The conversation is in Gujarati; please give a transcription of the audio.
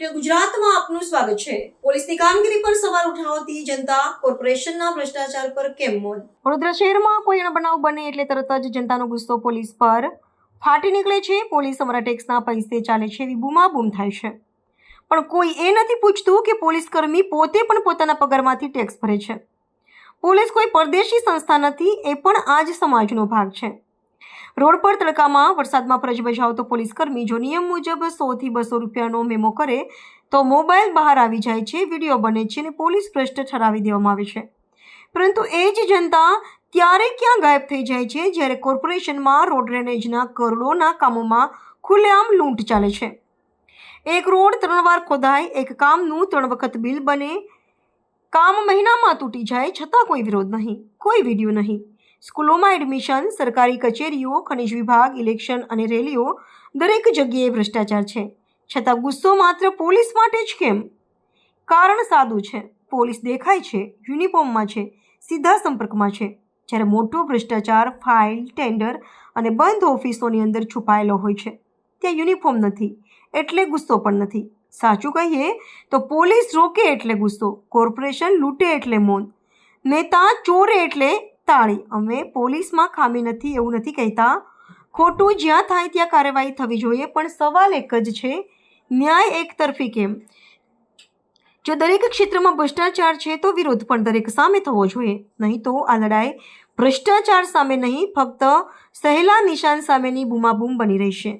વીડિયો ગુજરાતમાં આપનું સ્વાગત છે। પોલીસની કામગીરી પર સવાલ ઉઠાવતી જનતા કોર્પોરેશનના ભ્રષ્ટાચાર પર કેમ મૌન? વડોદરા શહેરમાં કોઈ અણબનાવ બને એટલે તરત જ જનતાનો ગુસ્સો પોલીસ પર ફાટી નીકળે છે। પોલીસ અમારા ટેક્સના પૈસે ચાલે છે એવી બૂમાબૂમ થાય છે, પણ કોઈ એ નથી પૂછતું કે પોલીસ કર્મી પોતે પણ પોતાના પગારમાંથી ટેક્સ ભરે છે। પોલીસ કોઈ પરદેશી સંસ્થા નથી, એ પણ આ જ સમાજનો ભાગ છે। રોડ પર તડકામાં વરસાદમાં ફરજ બજાવતો પોલીસ કર્મી જો નિયમ મુજબ 100 થી 200 રૂપિયાનો મેમો કરે તો મોબાઈલ બહાર આવી જાય છે, વિડીયો બને છે અને પોલીસ ભ્રષ્ટ ઠરાવી દેવામાં આવે છે। પરંતુ એ જ જનતા ત્યારે ક્યાં ગાયબ થઈ જાય છે જ્યારે કોર્પોરેશનમાં રોડ ડ્રેનેજના કરોડોના કામોમાં ખુલ્લેઆમ લૂંટ ચાલે છે। એક રોડ 3 વાર ખોદાય, એક કામનું 3 વખત બિલ બને, કામ મહિનામાં તૂટી જાય છતાં કોઈ વિરોધ નહીં, કોઈ વિડીયો નહીં। સ્કૂલોમાં એડમિશન, સરકારી કચેરીઓ, ખનિજ વિભાગ, ઇલેક્શન અને રેલીઓ, દરેક જગ્યાએ ભ્રષ્ટાચાર છે, છતાં ગુસ્સો માત્ર પોલીસ માટે જ કેમ? કારણ સાદું છે, પોલીસ દેખાય છે, યુનિફોર્મમાં છે, સીધા સંપર્કમાં છે, જ્યારે મોટો ભ્રષ્ટાચાર ફાઇલ, ટેન્ડર અને બંધ ઓફિસોની અંદર છુપાયેલો હોય છે। ત્યાં યુનિફોર્મ નથી એટલે ગુસ્સો પણ નથી। સાચું કહીએ તો પોલીસ રોકે એટલે ગુસ્સો, કોર્પોરેશન લૂંટે એટલે મૌન, નેતા ચોરે એટલે તાળી। અમે પોલીસમાં ખામી નથી એવું નથી કહેતા, ખોટું જ્યાં થાય ત્યાં કાર્યવાહી થવી જોઈએ, પણ સવાલ એક જ છે, ન્યાય એકતરફી કેમ? જો દરેક ક્ષેત્રમાં ભ્રષ્ટાચાર છે તો વિરોધ પણ દરેક સામે થવો જોઈએ, નહીં તો આ લડાઈ ભ્રષ્ટાચાર સામે નહીં, ફક્ત સહેલા નિશાન સામેની બૂમાબૂમ બની રહેશે।